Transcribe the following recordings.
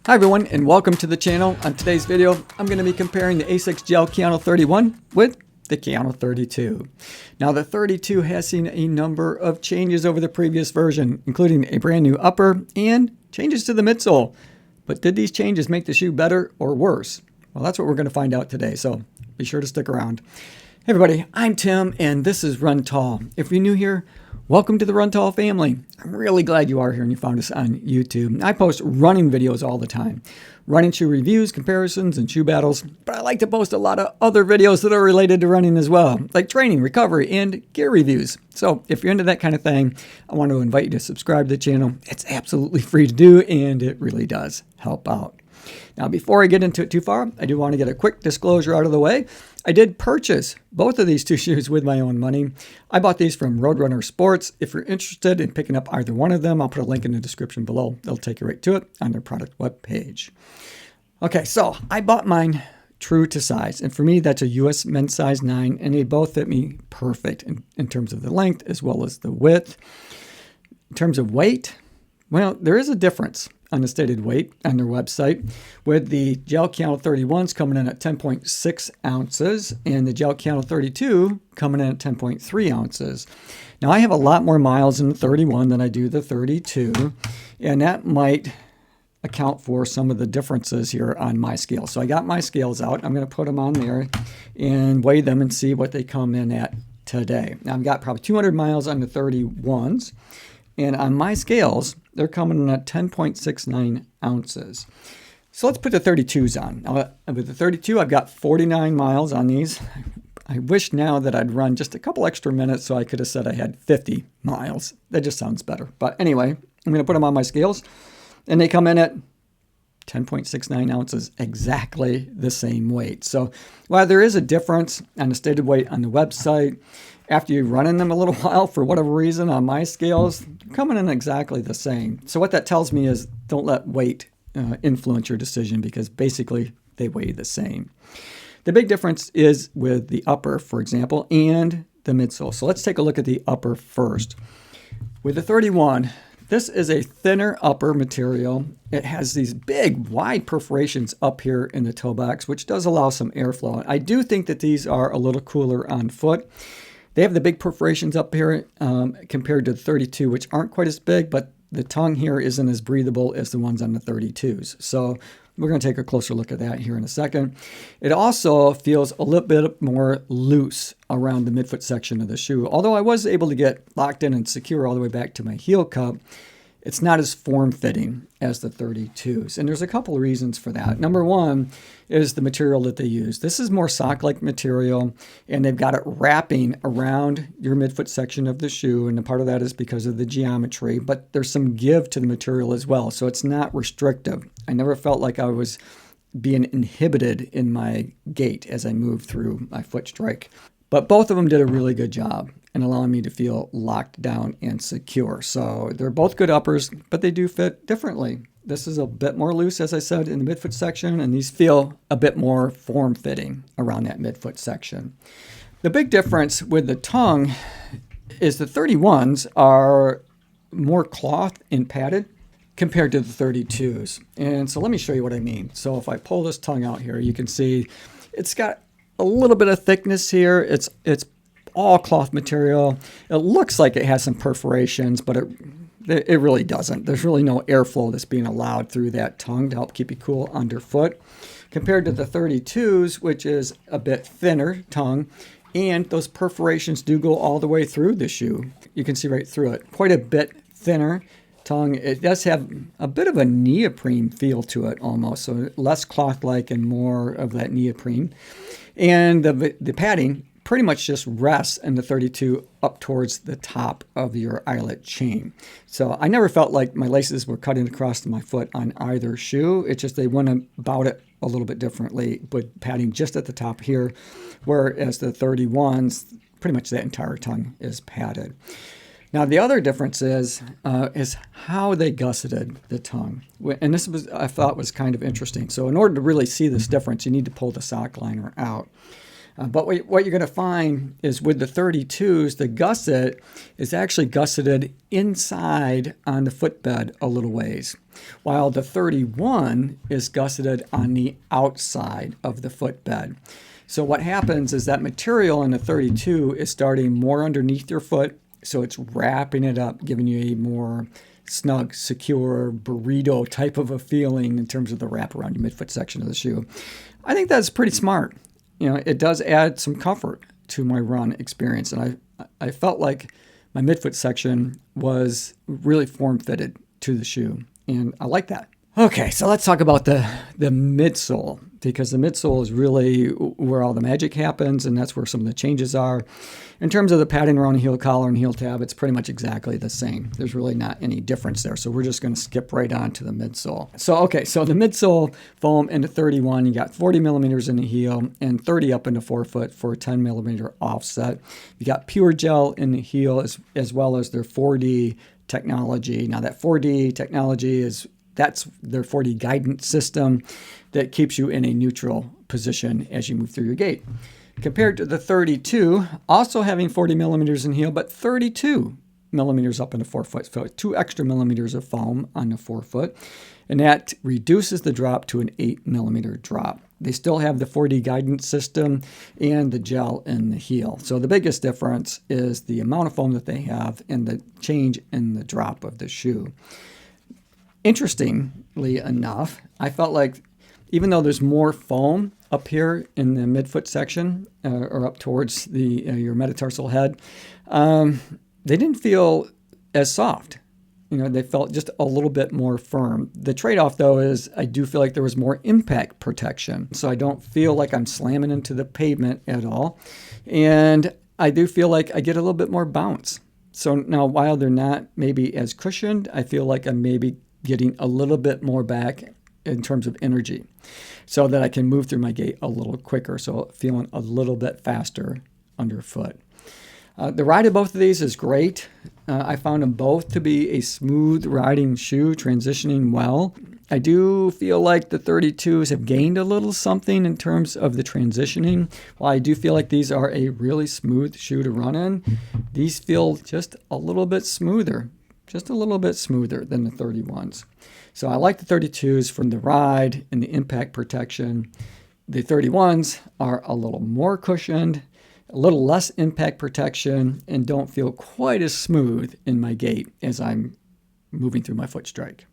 Hi everyone, and welcome to the channel. On today's video, I'm going to be comparing the ASICS Gel-Kayano 31 with the Kayano 32. Now the 32 has seen a number of changes over the previous version, including a brand new upper and changes to the midsole. But did these changes make the shoe better or worse? Well, that's what we're going to find out today, so be sure to stick around. Hey everybody, I'm Tim, and this is Run Tall. If you're new here, welcome to the Run Tall family. I'm really glad you are here and you found us on YouTube. I post running videos all the time. Running shoe reviews, comparisons, and shoe battles. But I like to post a lot of other videos that are related to running as well, like training, recovery, and gear reviews. So if you're into that kind of thing, I want to invite you to subscribe to the channel. It's absolutely free to do, and it really does help out. Now, before I get into it too far, I do want to get a quick disclosure out of the way. I did purchase both of these two shoes with my own money. I bought these from Roadrunner Sports. If you're interested in picking up either one of them, I'll put a link in the description below. They'll take you right to it on their product webpage. Okay, so I bought mine true to size. And for me, that's a US men's size 9, and they both fit me perfect in terms of the length as well as the width. In terms of weight, well, there is a difference on the stated weight on their website, with the Gel-Kayano 31s coming in at 10.6 ounces and the Gel-Kayano 32 coming in at 10.3 ounces. Now, I have a lot more miles in the 31 than I do the 32, and that might account for some of the differences here on my scale. So I got my scales out. I'm going to put them on there and weigh them and see what they come in at today. Now, I've got probably 200 miles on the 31s, and on my scales, they're coming in at 10.69 ounces. So let's put the 32s on. Now, with the 32, I've got 49 miles on these. I wish now that I'd run just a couple extra minutes so I could have said I had 50 miles. That just sounds better. But anyway, I'm going to put them on my scales, and they come in at 10.69 ounces, exactly the same weight. So while there is a difference on the stated weight on the website, after you run in them a little while, for whatever reason, on my scales, they're coming in exactly the same. So what that tells me is don't let weight influence your decision, because basically they weigh the same. The big difference is with the upper, for example, and the midsole. So let's take a look at the upper first. With the 31, this is a thinner upper material. It has these big, wide perforations up here in the toe box, which does allow some airflow. I do think that these are a little cooler on foot. They have the big perforations up here compared to the 32, which aren't quite as big, but the tongue here isn't as breathable as the ones on the 32s. So we're going to take a closer look at that here in a second. It also feels a little bit more loose around the midfoot section of the shoe. Although I was able to get locked in and secure all the way back to my heel cup, it's not as form-fitting as the 32s. And there's a couple of reasons for that. Number one is the material that they use. This is more sock-like material, and they've got it wrapping around your midfoot section of the shoe. And a part of that is because of the geometry, but there's some give to the material as well. So it's not restrictive. I never felt like I was being inhibited in my gait as I moved through my foot strike. But both of them did a really good job in allowing me to feel locked down and secure. So they're both good uppers, but they do fit differently. This is a bit more loose, as I said, in the midfoot section, and these feel a bit more form-fitting around that midfoot section. The big difference with the tongue is the 31s are more cloth and padded compared to the 32s. And so let me show you what I mean. So if I pull this tongue out here, you can see it's got a little bit of thickness here. It's all cloth material. It looks like it has some perforations, but it really doesn't. There's really no airflow that's being allowed through that tongue to help keep you cool underfoot, compared to the 32s, which is a bit thinner tongue, and those perforations do go all the way through the shoe. You can see right through it. Quite a bit thinner tongue. It does have a bit of a neoprene feel to it almost, so less cloth-like and more of that neoprene. And the padding pretty much just rests in the 32 up towards the top of your eyelet chain. So I never felt like my laces were cutting across my foot on either shoe. It's just they went about it a little bit differently, with padding just at the top here, whereas the 31s, pretty much that entire tongue is padded. Now, the other difference is how they gusseted the tongue. And this was, I thought, was kind of interesting. So in order to really see this difference, you need to pull the sock liner out. But what you're going to find is with the 32s, the gusset is actually gusseted inside on the footbed a little ways, while the 31 is gusseted on the outside of the footbed. So what happens is that material in the 32 is starting more underneath your foot, so it's wrapping it up, giving you a more snug, secure, burrito type of a feeling in terms of the wrap around your midfoot section of the shoe. I think that's pretty smart. It does add some comfort to my run experience, and I felt like my midfoot section was really form-fitted to the shoe, and I like that. Okay, so let's talk about the midsole, because the midsole is really where all the magic happens, and that's where some of the changes are. In terms of the padding around the heel collar and heel tab, it's pretty much exactly the same. There's really not any difference there, so we're just going to skip right on to the midsole. So the midsole foam in the 31, you got 40 millimeters in the heel and 30 up in the forefoot for a 10 millimeter offset. You got pure gel in the heel as well as their 4D technology. Now that 4D technology that's their 4D guidance system that keeps you in a neutral position as you move through your gait. Compared to the 32, also having 40 millimeters in heel, but 32 millimeters up in the forefoot. So 2 extra millimeters of foam on the forefoot, and that reduces the drop to an 8 millimeter drop. They still have the 4D guidance system and the gel in the heel. So the biggest difference is the amount of foam that they have and the change in the drop of the shoe. Interestingly enough, I felt like even though there's more foam up here in the midfoot section or up towards your metatarsal head, they didn't feel as soft. They felt just a little bit more firm. The trade-off, though, is I do feel like there was more impact protection. So I don't feel like I'm slamming into the pavement at all. And I do feel like I get a little bit more bounce. So now, while they're not maybe as cushioned, I feel like I'm maybe getting a little bit more back in terms of energy so that I can move through my gait a little quicker, so feeling a little bit faster underfoot. The ride of both of these is great. I found them both to be a smooth riding shoe, transitioning well. I do feel like the 32s have gained a little something in terms of the transitioning. While I do feel like these are a really smooth shoe to run in, these feel just a little bit smoother. Just a little bit smoother than the 31s. So I like the 32s from the ride and the impact protection. The 31s are a little more cushioned, a little less impact protection, and don't feel quite as smooth in my gait as I'm moving through my foot strike.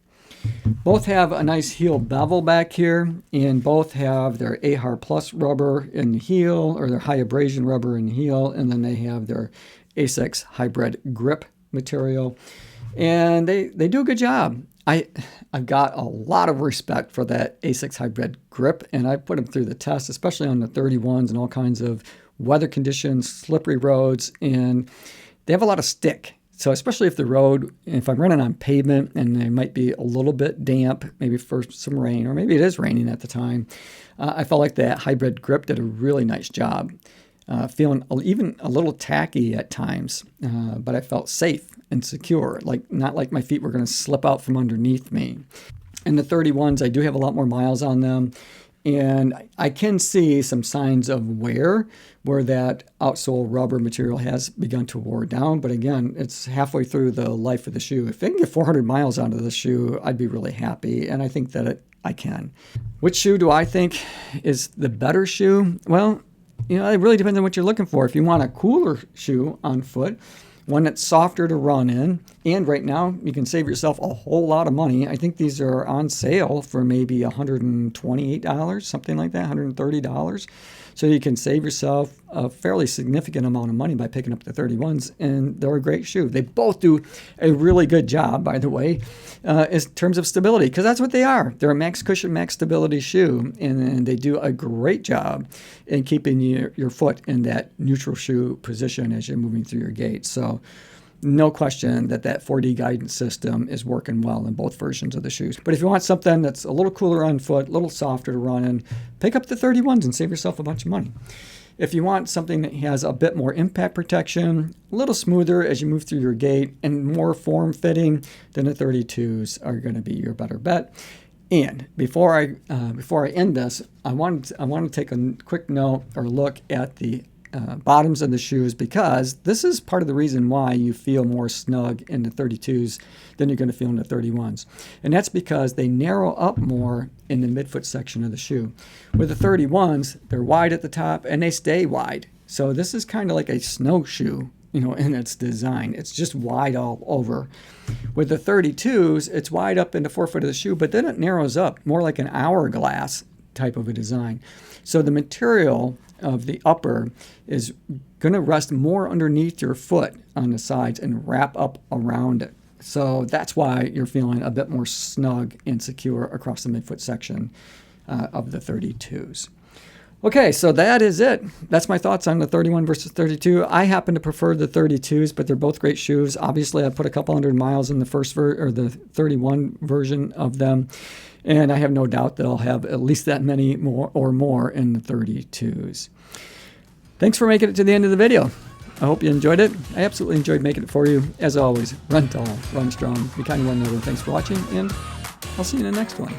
Both have a nice heel bevel back here, and both have their AHAR Plus rubber in the heel, or their high abrasion rubber in the heel, and then they have their ASICS hybrid grip material. And they do a good job. I've got a lot of respect for that ASICS hybrid grip, and I put them through the test, especially on the 31s and all kinds of weather conditions, slippery roads, and they have a lot of stick. So especially if I'm running on pavement and they might be a little bit damp, maybe for some rain, or maybe it is raining at the time, I felt like that hybrid grip did a really nice job. Feeling even a little tacky at times, but I felt safe and secure, not like my feet were going to slip out from underneath me. And the 31s, I do have a lot more miles on them, and I can see some signs of wear where that outsole rubber material has begun to wear down. But again, it's halfway through the life of the shoe. If I can get 400 miles onto the shoe, I'd be really happy, and I think that I can. Which shoe do I think is the better shoe? Well, it really depends on what you're looking for. If you want a cooler shoe on foot, one that's softer to run in, and right now you can save yourself a whole lot of money. I think these are on sale for maybe $128, something like that, $130. So you can save yourself a fairly significant amount of money by picking up the 31s, and they're a great shoe. They both do a really good job, by the way, in terms of stability, because that's what they are. They're a max cushion, max stability shoe, and they do a great job in keeping your foot in that neutral shoe position as you're moving through your gait. So no question that 4D guidance system is working well in both versions of the shoes. But if you want something that's a little cooler on foot, a little softer to run in, pick up the 31s and save yourself a bunch of money. If you want something that has a bit more impact protection, a little smoother as you move through your gait, and more form-fitting, then the 32s are going to be your better bet. And before I end this, I want to take a quick note or look at the bottoms of the shoes, because this is part of the reason why you feel more snug in the 32s than you're going to feel in the 31s. And that's because they narrow up more in the midfoot section of the shoe. With the 31s, they're wide at the top and they stay wide. So this is kind of like a snowshoe, in its design. It's just wide all over. With the 32s, it's wide up in the forefoot of the shoe, but then it narrows up more like an hourglass type of a design. So the material of the upper is going to rest more underneath your foot on the sides and wrap up around it. So that's why you're feeling a bit more snug and secure across the midfoot section of the 32s. Okay, so that is it. That's my thoughts on the 31 versus 32. I happen to prefer the 32s, but they're both great shoes. Obviously, I put a couple hundred miles in the the 31 version of them, and I have no doubt that I'll have at least that many more in the 32s. Thanks for making it to the end of the video. I hope you enjoyed it. I absolutely enjoyed making it for you. As always, run tall, run strong, be kind to one another. Thanks for watching, and I'll see you in the next one.